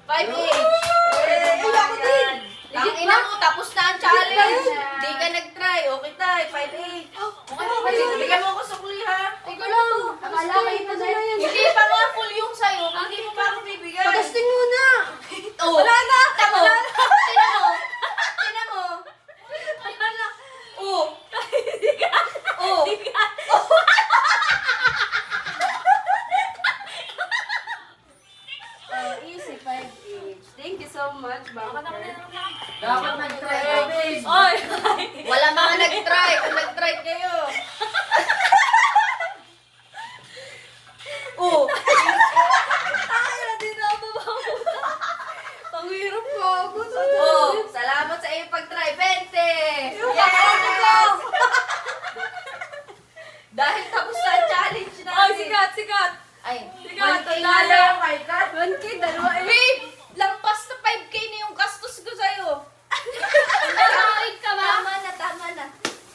5H. Ako din. Tangina mo, tapos na ang challenge. Hindi ka nag-try. Okay tayo, 5H. Bigyan mo ako sukli ha. Ikaw lang. Akala ko ito na yan. Hindi pa nga full yung sa'yo. Hindi mo pa ako bibigay. Pagasting muna. Oh. Wala na. Tamo. Tingnan mo. Tingnan mo. Oh. Oh. Easy 5H. Thank you so much, Baka. Dapat nag-try ka, babe. Oy. Wala mga nag-try. Kung nag-try kayo. Oh. Ang hirap ko ako. Oh. Salamat sa iyong pag-try. 20. Yes! Dahil tapos na ang challenge natin. Ay, sikat. Ay, Sikat. 1K na lang. 1K, dalawa eh. Babe, lampas na 5K na yung gastos ko sa'yo. Nakakait ka ba? Tama na.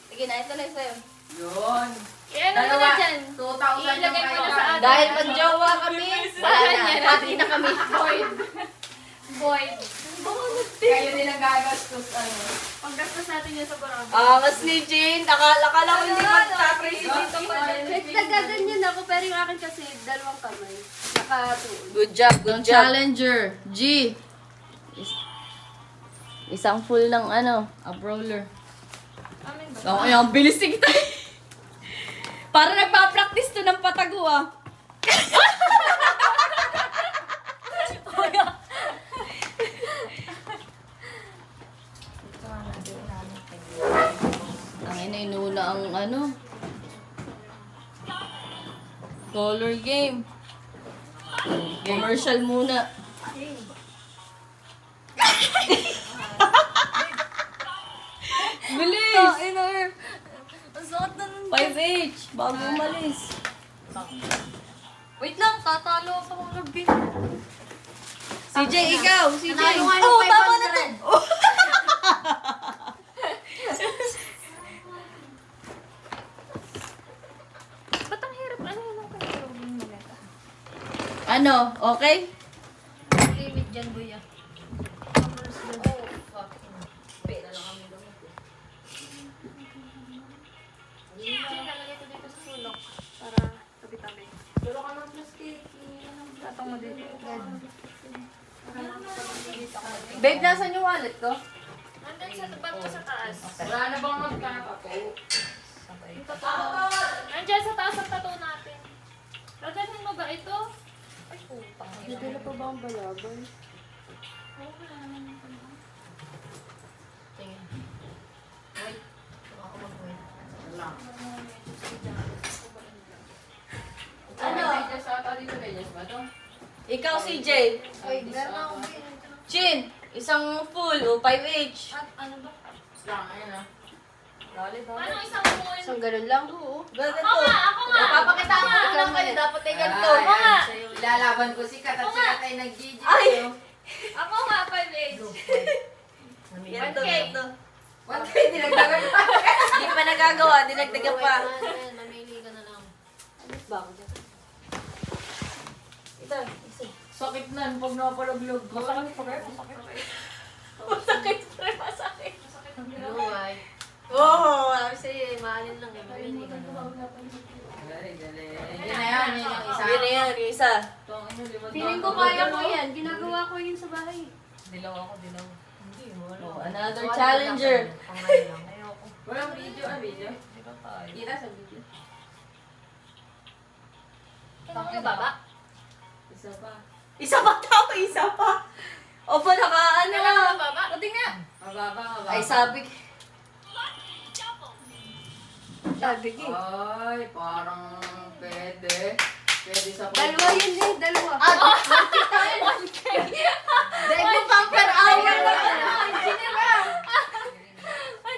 Sige na, ito na yung sa'yo. Yun. Ano mo na dyan? 2,000 yung Ilagay mo na kaya. sa atin. Dahil magjowa kami, wala na. Pati na kami. Void. Kayo din ang gagastos, ano. Paggastos natin yan sa barang. Angas ni Jean. Akala ko hindi magta-trace dito. Nagaganyan ako, pero yung akin kasi dalawang kamay. Nakatuon. Good job, good job. Challenger, G. Isang full ng up roller. Amin ba? Ako yung bilis ni kita. Para nagpa-practice to ng patago ah. Ang inuna ang roller game. Commercial muna. Bilis! Ang sakit na nun. 5H, bago umalis. Wait lang, tatalo ako sa mga game. CJ, ikaw! CJ! Nanalo nga yung Oh, tama na 500. to! Ba't ang hirap? Ano yun ang kaya yung maleta? Ano, okay? Limit dyan, buya. Nalagay ko dito sa sulok para tabi-tabi. Pero ka ng plastic. Tatong mo dito. Babe, nasan yung wallet ko? Nandun sa bag ko sa taas. Wala na bang magkano ako? Yung tattoo. Nandiyan sa taas ang tattoo natin. Laganin mo ba ito? Ay, putang. Dito pa ba ang balabay? Ano? Dito ganyan ba to? Ikaw, CJ. Ay, meron akong Chin, isang full o 5H. At ano ba? Lang, ayun ah. Paano isang full? Isang ganun lang. Oo, ganito. Ako nga. Papakita ko lang kayo. Dapat ay ganito. Ay, Oo nga. sa'yo. Ilalaban ko si Kat at si Kat ay nag-GG. Ay! Ako nga, 5H. Ganito, 1K. ganito. Wag kayo dinagdagan pa. Hindi pa nagagawa. Dinagdagan pa. Mamili ka na lang. Ito, isa. Sakit na pag napalaglog ko. Masakit pa kayo? Masakit. Masakit. Luway. Oo, kasi maalin lang eh. Mamili ka na lang. Galing, galing. Yun na yan, yun yung isa. Yun na yan, yung isa. Feeling ko kaya mo yan. Ginagawa ko yun sa bahay. Dilaw ako, dilaw. Hindi, wala. Oh, another challenger. Ayoko. Walang video, video? Di ba tayo? Kita sa video. Kaya mo yung baba? Isa pa. Isa pa tao, isa pa. O ba, Kailangan naka mo baba? Pati nga. Mababa, mababa. Ay, sabi ko. Ay, parang pwede. Pwede sa Dalawa yun eh, dalawa. Ah, 1K. Dahil mo pang per hour na.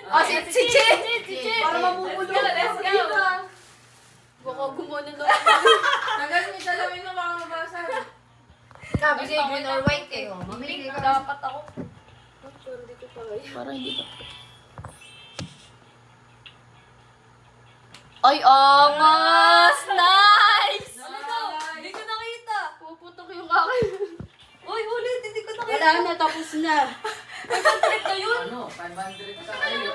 Oh, si Chin. Para mamumulong. Let's go. Baka gumano na. Tagal niyo dalawin mo baka mabasa. Bigay green or white eh. Oh, mamili ka. Dapat ako. Parang hindi pa. Ay, angas! Nice! Ano daw? Hindi ko nakita. Puputok yung akin. Uy, ulit. Hindi ko wala na, tapos na. Ano? 500 ka kayo.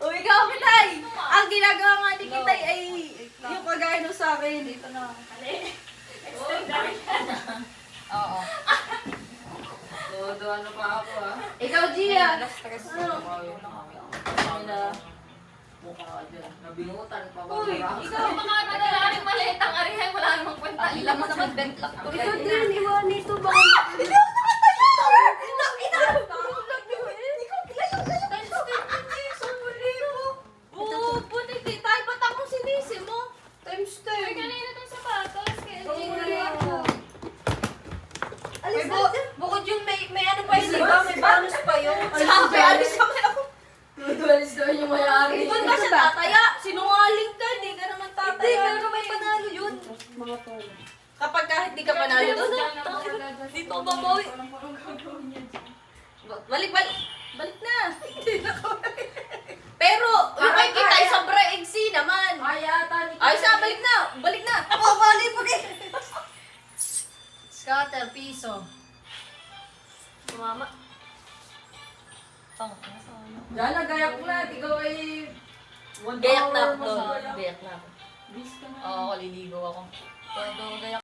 O ikaw, Kitay! Ang ginagawa nga ni Kitay ay yung kagaya nung sa akin. Dito na. Oo. So, ano pa ako ah? Ikaw, Gia. Ano? Mukha ka dyan. Nabingutan pa ba? Uy, ikaw. Baka nadala rin maliit ang arihay, wala namang kwenta. Ilang mo naman bentlak to. Ito din, iwan nito. Baka Hindi ako nakatayo! Oo, buti di tayo ba't akong sinisi mo? Times Uy, 10. kanina itong sapatos. Kaya May bukod yung may ano pa yun, diba? May bonus pa yun. Sabi, alis kami ako. Tutualis daw yung mayari. Doon ka siya tataya. Sinungaling ka, hindi ka naman tataya. Hindi, pero may panalo yun. Kapag kahit di ka panalo doon, dito ba boy? Balik na. Pero, yung kay Kitay sa Braegsi naman. Ay, ata ni Ay, sa balik na. Ako, balik pa Scatter, piso. Mama. Diyan, nagayak na. Ikaw ay... Gayak na ako. Mas gayak. Gayak na ako. Bis ka na. Oo, liligo ako. Todo gayak.